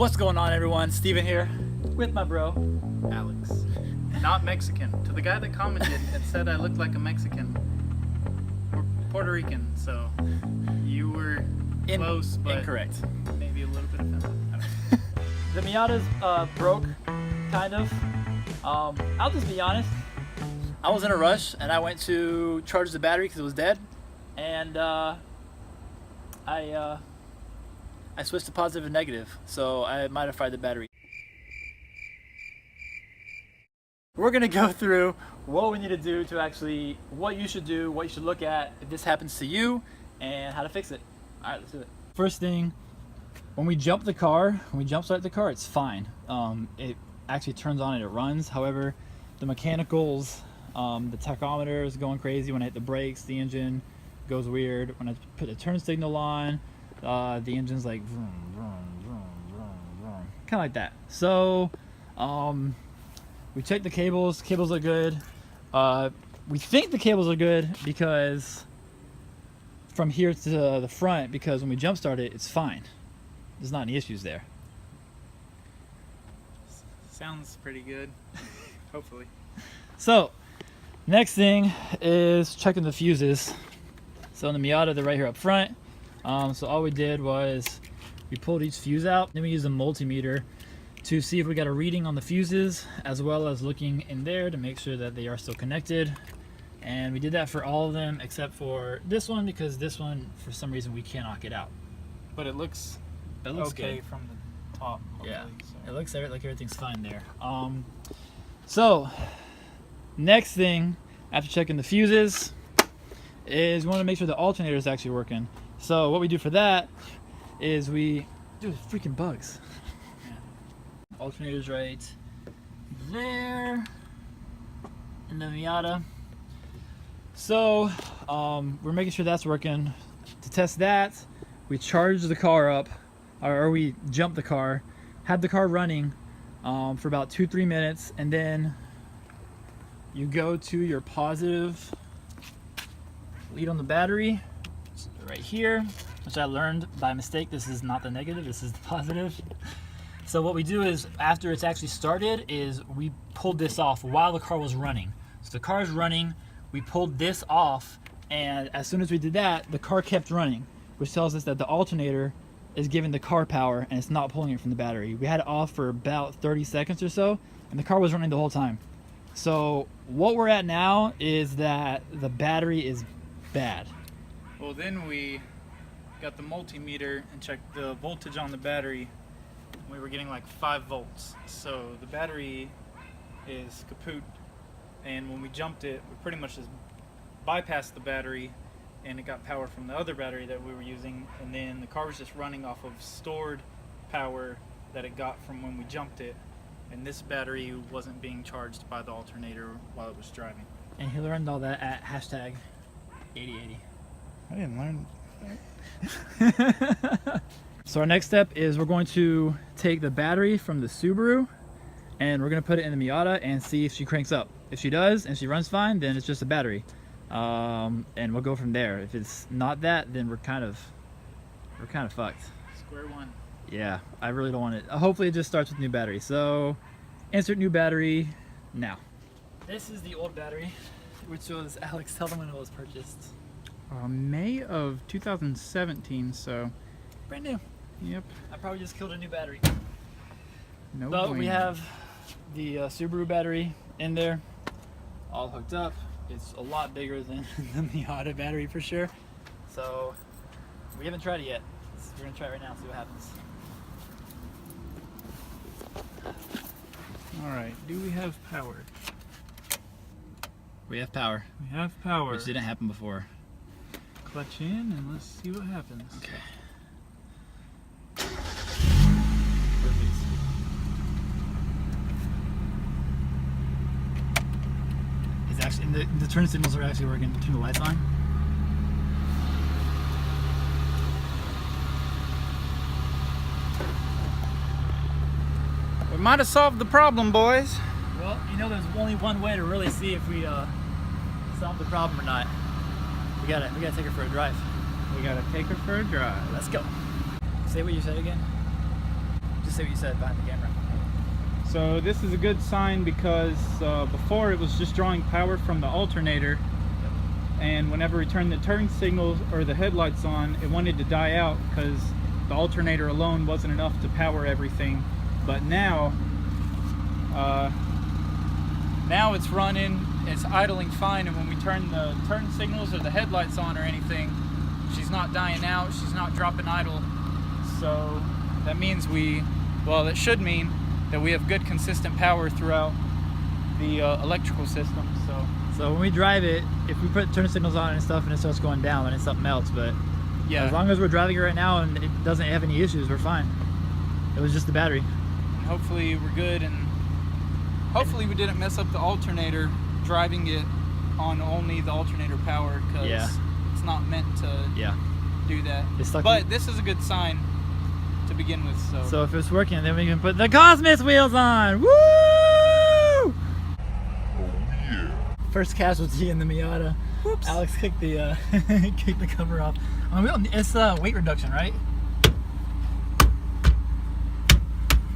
What's going on, everyone? Steven here with my bro Alex. Not Mexican. To the guy that commented and said I looked like a Mexican. We're Puerto Rican, so you were close, but incorrect. Maybe a little bit offensive. I don't know. The Miata's broke, kind of. I'll just be honest. I was in a rush and I went to charge the battery because it was dead, and I switched to positive and negative, so I might have fried the battery. We're gonna go through what we need to do to actually, what you should do, what you should look at if this happens to you, and how to fix it. All right, let's do it. First thing, when we jump the car, when we jump start the car, it's fine. It actually turns on and it runs. However, the mechanicals, the tachometer is going crazy. When I hit the brakes, the engine goes weird. When I put the turn signal on, the engine's like vroom, vroom, vroom, vroom, vroom. Kind of like that. So we checked the cables. Cables are good. We think the cables are good because from here to the front, because when we jump start it, it's fine. There's not any issues there. Sounds pretty good. Hopefully. So next thing is checking the fuses. So in the Miata, they're right here up front. So all we did was we pulled each fuse out, then we used a multimeter to see if we got a reading on the fuses, as well as looking in there to make sure that they are still connected. And we did that for all of them except for this one, because this one, for some reason, we cannot get out. But it looks okay good from the top. Yeah, so. it looks like everything's fine there. So next thing after checking the fuses is we want to make sure the alternator is actually working. So what we do for that is we do freaking bugs. Yeah. Alternator's right there in the Miata. So we're making sure that's working. To test that, we charge the car up, or we jump the car, had the car running for about 2-3 minutes, and then you go to your positive lead on the battery right here, which I learned by mistake. This is not the negative, this is the positive. So what we do is, after it's actually started, is we pulled this off while the car was running. So the car is running, we pulled this off, and as soon as we did that, the car kept running, which tells us that the alternator is giving the car power and it's not pulling it from the battery. We had it off for about 30 seconds or so, and the car was running the whole time. So what we're at now is that the battery is bad. Well, then we got the multimeter and checked the voltage on the battery. We were getting like 5 volts. So the battery is kaput. And when we jumped it, we pretty much just bypassed the battery and it got power from the other battery that we were using. And then the car was just running off of stored power that it got from when we jumped it. And this battery wasn't being charged by the alternator while it was driving. And he learned all that at hashtag 8080. I didn't learn that. So our next step is we're going to take the battery from the Subaru and we're going to put it in the Miata and see if she cranks up. If she does and she runs fine, then it's just a battery. And we'll go from there. If it's not that, then we're kind of fucked. Square one. Yeah, I really don't want it. Hopefully it just starts with new battery. So insert new battery now. This is the old battery, which was, Alex, tell them when it was purchased. May of 2017, so brand new. Yep. I probably just killed a new battery. No. But we have the Subaru battery in there, all hooked up. It's a lot bigger than the Miata battery for sure. So we haven't tried it yet. We're gonna try it right now and see what happens. Alright, do we have power? We have power. We have power. Which didn't happen before. Clutch in and let's see what happens. Okay. Perfect. It's actually, the turn signals are actually working. Turn the lights on. We might have solved the problem, boys. Well, you know, there's only one way to really see if we solved the problem or not. We gotta take her for a drive. We gotta take her for a drive. Let's go. Say what you said again. just say what you said behind the camera. So this is a good sign because before it was just drawing power from the alternator, and whenever we turned the turn signals or the headlights on, it wanted to die out because the alternator alone wasn't enough to power everything. But now it's running, it's idling fine, and when we turn the turn signals or the headlights on or anything, she's not dying out, she's not dropping idle. So that means it should mean that we have good consistent power throughout the electrical system. So when we drive it, if we put turn signals on and stuff and it starts going down, then it's something else. But yeah, as long as we're driving it right now and it doesn't have any issues, we're fine. It was just the battery. And hopefully we're good, and hopefully we didn't mess up the alternator driving it on only the alternator power, because it's not meant to do that. But this is a good sign to begin with. So if it's working, then we can put the Cosmos wheels on. Woo! First casualty in the Miata. Whoops. Alex kicked the kicked the cover off. I mean, it's weight reduction, right?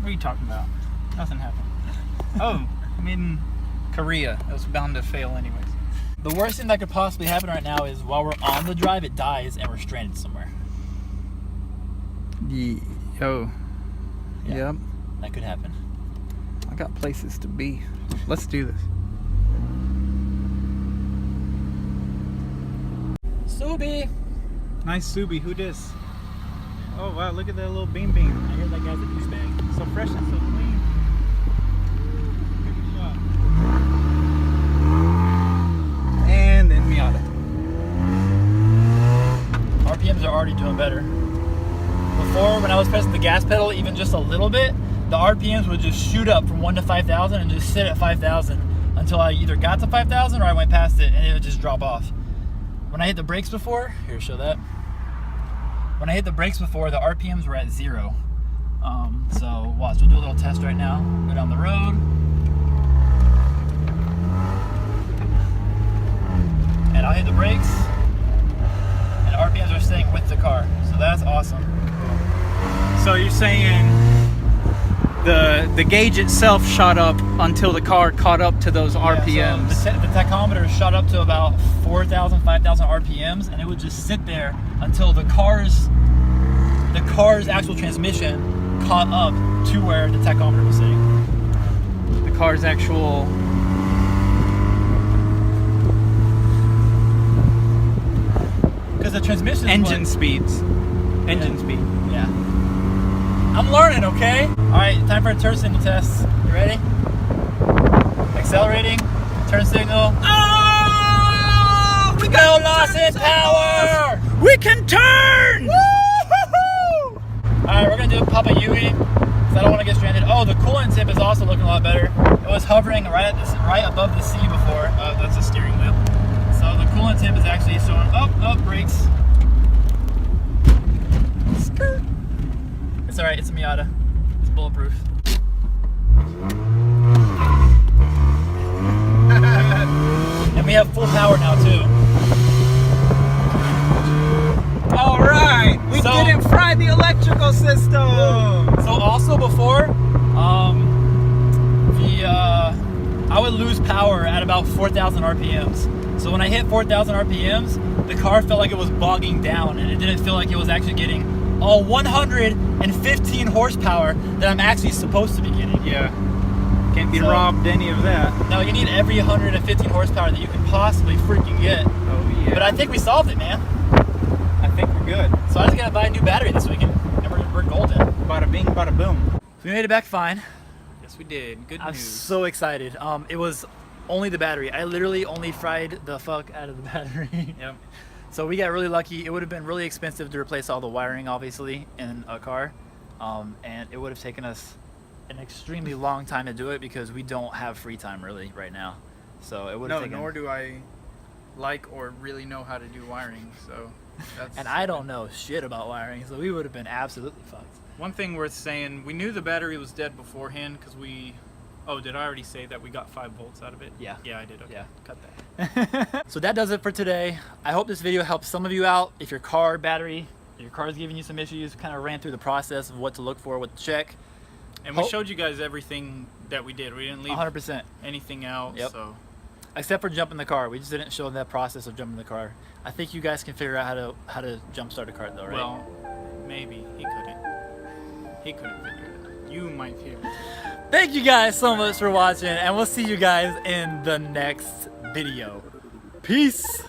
What are you talking about? Nothing happened. Oh, I mean, Korea. It was bound to fail anyways. The worst thing that could possibly happen right now is while we're on the drive, it dies and we're stranded somewhere. Yep. That could happen. I got places to be. Let's do this. Subi! Nice Subi. Who dis? Oh wow, look at that little beam beam. I hear that guy's a douchebag. So fresh and so clean. Good shot. And then Miata. RPMs are already doing better. Before, when I was pressing the gas pedal even just a little bit, the RPMs would just shoot up from 1 to 5,000 and just sit at 5,000 until I either got to 5,000 or I went past it and it would just drop off. When I hit the brakes before, here, show that. When I hit the brakes before, the RPMs were at 0. So watch, we'll do a little test right now. Go down the road. And I'll hit the brakes. And RPMs are staying with the car. So that's awesome. So you're saying the gauge itself shot up until the car caught up to those RPMs. So the tachometer shot up to about 4,000, 5,000 RPMs, and it would just sit there until the car's actual transmission caught up to where the tachometer was sitting. The car's actual because the transmission engine speeds. Engine speed. Yeah. I'm learning, okay? Alright, time for a turn signal test. You ready? Accelerating. Turn signal. Oh! We got no loss in power! We can turn! Woo-hoo-hoo! Alright, we're gonna do Papa Yui, because I don't want to get stranded. Oh, the coolant tip is also looking a lot better. It was hovering right above the C before. That's a steering wheel. So the coolant tip is actually showing brakes. Skirt. It's alright, it's a Miata. It's bulletproof. And we have full power now too. Alright! We didn't fry the electrical system! So also before, I would lose power at about 4,000 RPMs. So when I hit 4,000 RPMs, the car felt like it was bogging down and it didn't feel like it was actually getting all 115 horsepower that I'm actually supposed to be getting. Yeah. Can't be robbed any of that. No, you need every 115 horsepower that you can possibly freaking get. Oh yeah. But I think we solved it, man. I think we're good. So I just gotta buy a new battery this weekend and we're golden. Bada bing, bada boom. So we made it back fine. Yes we did. Good news. I'm so excited. It was only the battery. I literally only fried the fuck out of the battery. Yep. So we got really lucky. It would have been really expensive to replace all the wiring, obviously, in a car. And it would have taken us an extremely long time to do it because we don't have free time really right now. So it would have taken... nor do I like or really know how to do wiring, so that's... And I don't know shit about wiring, so we would have been absolutely fucked. One thing worth saying, we knew the battery was dead beforehand because we... Oh, did I already say that we got 5 volts out of it? Yeah. Yeah, I did. Okay. Yeah. Cut that. So that does it for today. I hope this video helps some of you out. If your car is giving you some issues, kind of ran through the process of what to look for, what to check. And we showed you guys everything that we did. We didn't leave 100%. anything out. Yep. So Except for jumping the car. We just didn't show that process of jumping the car. I think you guys can figure out how to jump start a car though, right? well, maybe he couldn't. He couldn't figure it out. You might be able to. Thank you guys so much for watching, and we'll see you guys in the next video. Peace.